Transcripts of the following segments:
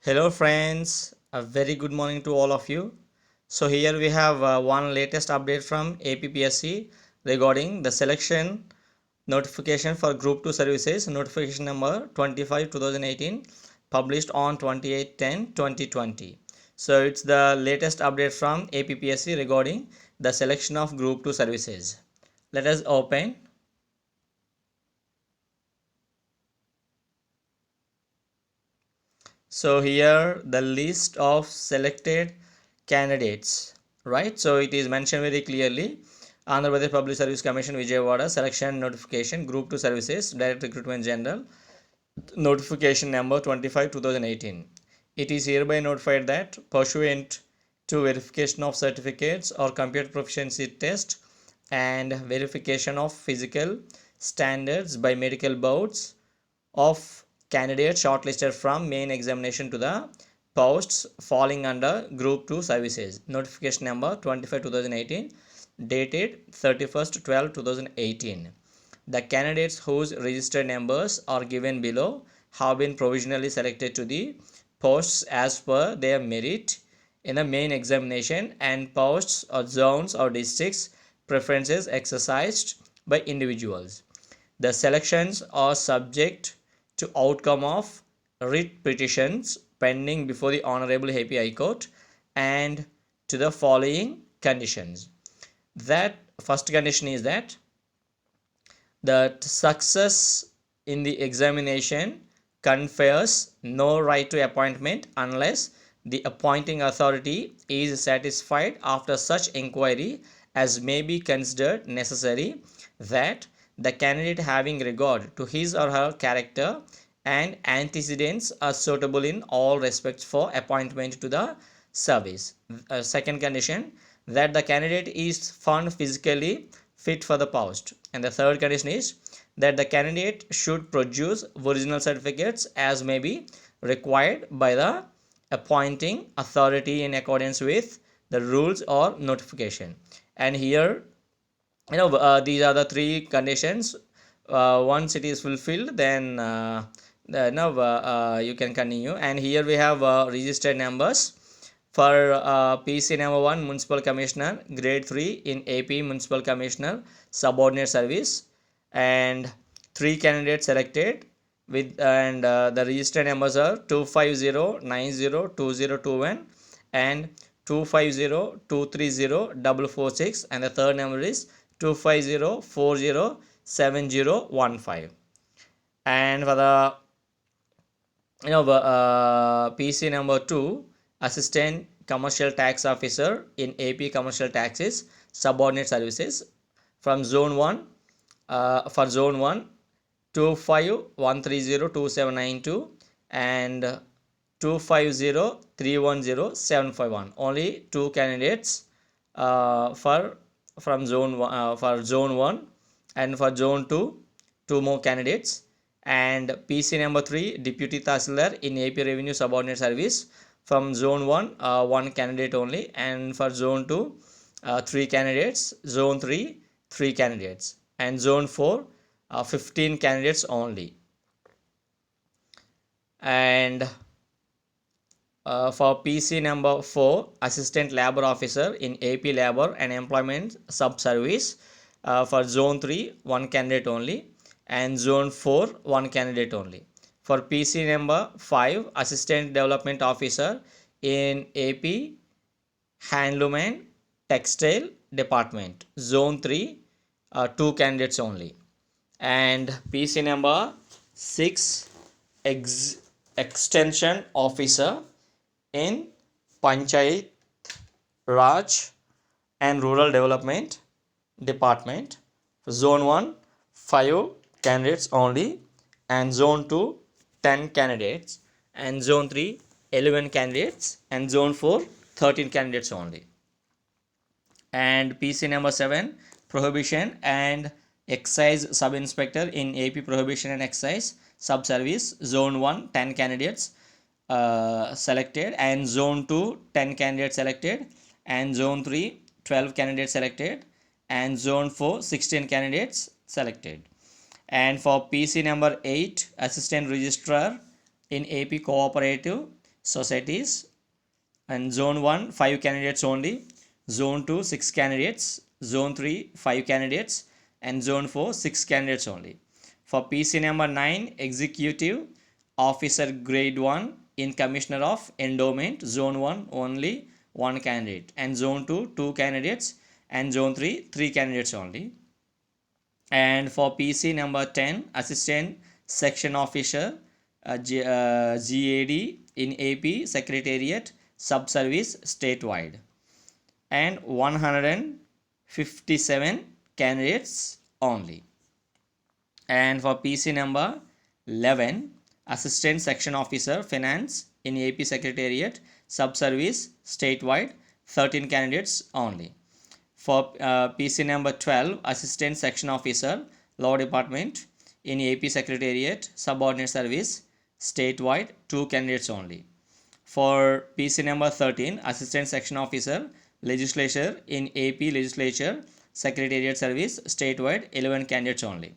Hello friends, a very good morning to all of you. So here we have one latest update from APPSC regarding the selection notification for Group 2 services, notification number 25/2018, published on 28/10/2020. So it's the latest update from APPSC regarding the selection of Group 2 services. Let us open. So here the list of selected candidates, right? So it is mentioned very clearly. Andhra Pradesh Public Service Commission Vijayawada selection notification Group 2 services direct recruitment general notification number 25/2018. It is hereby notified that pursuant to verification of certificates or computer proficiency test and verification of physical standards by medical boards of candidates shortlisted from main examination to the posts falling under Group 2 services. Notification number 25/2018 dated 31st/12/2018. The candidates whose registered numbers are given below have been provisionally selected to the posts as per their merit in the main examination and posts or zones or districts preferences exercised by individuals. The selections are subject to outcome of writ petitions pending before the Honorable AP High Court and to the following conditions. That first condition is that success in the examination confers no right to appointment unless the appointing authority is satisfied after such inquiry as may be considered necessary that the candidate having regard to his or her character and antecedents are suitable in all respects for appointment to the service. Second condition, that the candidate is found physically fit for the post. And the third condition is that the candidate should produce original certificates as may be required by the appointing authority in accordance with the rules or notification. And here these are the three conditions. Once it is fulfilled, then you can continue. And here we have registered numbers for PC number 1 Municipal Commissioner grade 3 in AP Municipal Commissioner subordinate service, and 3 candidates selected with the registered numbers are 250902021 and 250230446, and the third number is 250407015. And for the PC number 2 assistant commercial tax officer in AP commercial taxes subordinate services from zone 1 for zone 1 25130272 and 250310751. Only 2 candidates for from zone 1 for zone 1, and for zone 2 2 more candidates. And PC number 3 deputy tahsildar in AP revenue subordinate service from zone 1 1 candidate only, and for zone 2 3 candidates, zone 3 3 candidates, and zone 4 15 candidates only. And for PC number 4 assistant labor officer in AP labor and employment sub service for zone 3 1 candidate only, and zone 4 1 candidate only. For PC number 5 assistant development officer in AP handloom and textile department zone 3 2 candidates only. And PC number 6 extension officer in Panchayat Raj and Rural Development Department zone 1 5 candidates only, and zone 2 10 candidates, and zone 3 11 candidates, and zone 4 13 candidates only. And PC number 7 prohibition and excise sub inspector in AP prohibition and excise sub service zone 1 10 candidates selected, and zone 2 10 candidates selected, and zone 3 12 candidates selected, and zone 4 16 candidates selected. And for PC number 8 assistant registrar in AP cooperative societies. And zone 1 5 candidates only, zone 2 6 candidates, zone 3 5 candidates, and zone 4 6 candidates only. For PC number 9, executive officer grade 1 in commissioner of endowment, zone 1 only 1 candidate, and zone 2 2 candidates, and zone 3 3 candidates only. And for PC number 10, assistant section officer, GAD in AP secretariat subservice statewide, and 157 candidates only. And for PC number 11, assistant section officer finance in AP secretariat subservice statewide, 13 candidates only. For PC number 12, assistant section officer law department in AP secretariat subordinate service statewide, 2 candidates only. For PC number 13, assistant section officer legislature in AP legislature secretariat service statewide, 11 candidates only.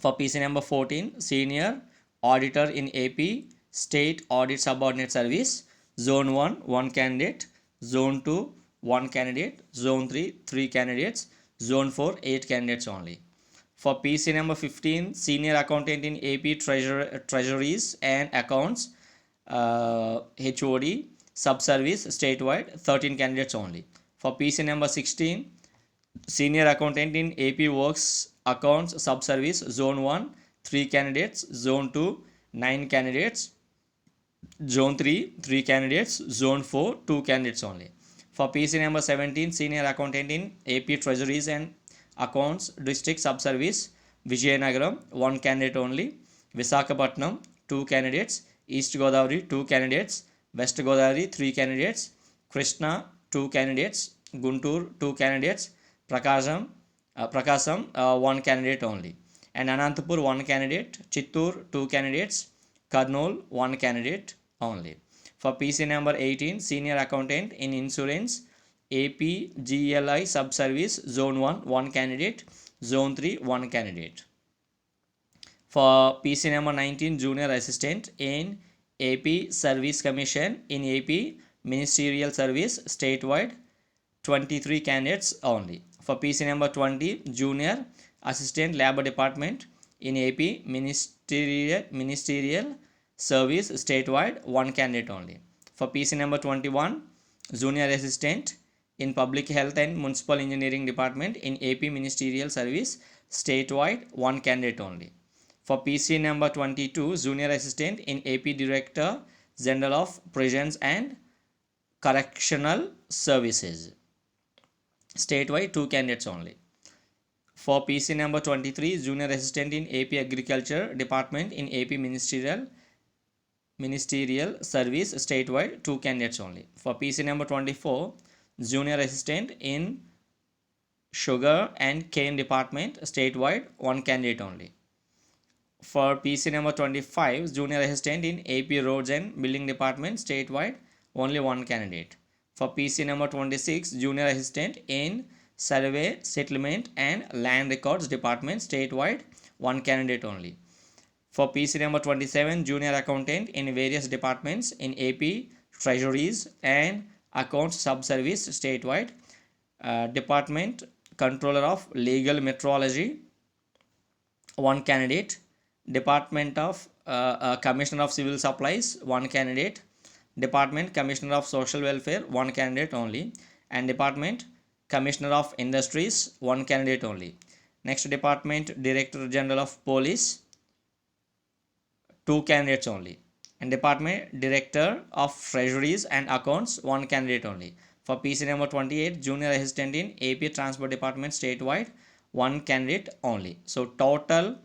For PC number 14, senior auditor in AP state audit subordinate service, zone 1 1 candidate, zone 2 1 candidate, zone 3 3 candidates, zone 4 8 candidates only. For PC number 15, senior accountant in AP treasuries and accounts, HOD subservice statewide, 13 candidates only. For PC number 16, senior accountant in AP works accounts subservice, zone 1 3 candidates, zone 2 9 candidates, zone 3 3 candidates, zone 4 2 candidates only. For PC number 17, senior accountant in AP treasuries and accounts district subservice, Vijayanagaram 1 candidate only, Visakhapatnam 2 candidates, East Godavari 2 candidates, West Godavari 3 candidates, Krishna 2 candidates, Guntur 2 candidates, Prakasam 1 candidate only, and Anantapur 1 candidate, Chittur 2 candidates, Kurnool 1 candidate only. For PC number 18, senior accountant in insurance AP GLI subservice, zone 1 1 candidate, zone 3 1 candidate. For PC number 19, junior assistant in AP service commission in AP ministerial service statewide, 23 candidates only. For PC number 20, junior assistant labor department in AP ministerial service statewide, 1 candidate only. For PC number 21, junior assistant in public health and municipal engineering department in AP ministerial service statewide, 1 candidate only. For PC number 22, junior assistant in AP director general of prisons and correctional services statewide, 2 candidates only. For PC number 23, junior assistant in AP agriculture department in AP ministerial service statewide, 2 candidates only. For PC number 24, junior assistant in sugar and cane department statewide, 1 candidate only. For PC number 25, junior assistant in AP roads and building department statewide, only 1 candidate. For PC number 26, junior assistant in survey, settlement and land records department statewide, 1 candidate only. For PC number 27, junior accountant in various departments in AP treasuries and accounts subservice statewide, department controller of legal metrology, 1 candidate, department of commissioner of civil supplies, 1 candidate, department commissioner of social welfare, 1 candidate only, and department commissioner of industries, 1 candidate only. Next, department director general of police, 2 candidates only, and department director of treasuries and accounts, 1 candidate only. For PC number 28, junior assistant in AP transport department statewide, 1 candidate only. So total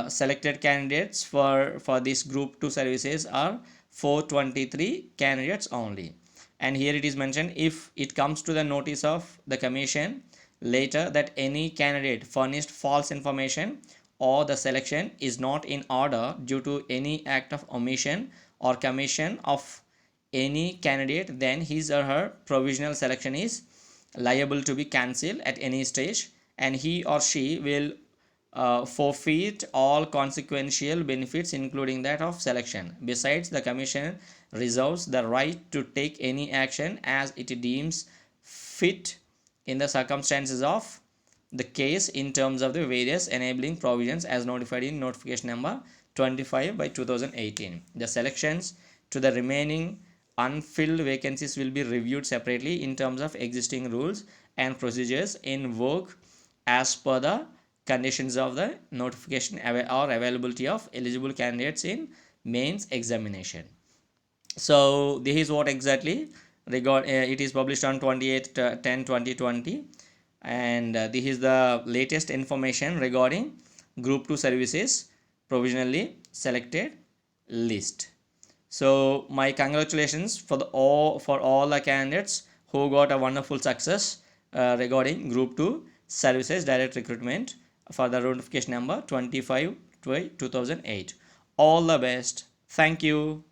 selected candidates for this group 2 services are 423 candidates only. And here it is mentioned, if it comes to the notice of the commission later that any candidate furnished false information or the selection is not in order due to any act of omission or commission of any candidate, then his or her provisional selection is liable to be cancelled at any stage, and he or she will forfeit all consequential benefits, including that of selection. Besides, the Commission reserves the right to take any action as it deems fit in the circumstances of the case in terms of the various enabling provisions as notified in notification number 25 by 2018. The selections to the remaining unfilled vacancies will be reviewed separately in terms of existing rules and procedures in work as per the conditions of the notification or availability of eligible candidates in mains examination. So this is what exactly it is published on 28/10/2020, and this is the latest information regarding group 2 services provisionally selected list. So my congratulations for all the candidates who got a wonderful success regarding group 2 services direct recruitment for the notification number 25/2008. All the best. Thank you.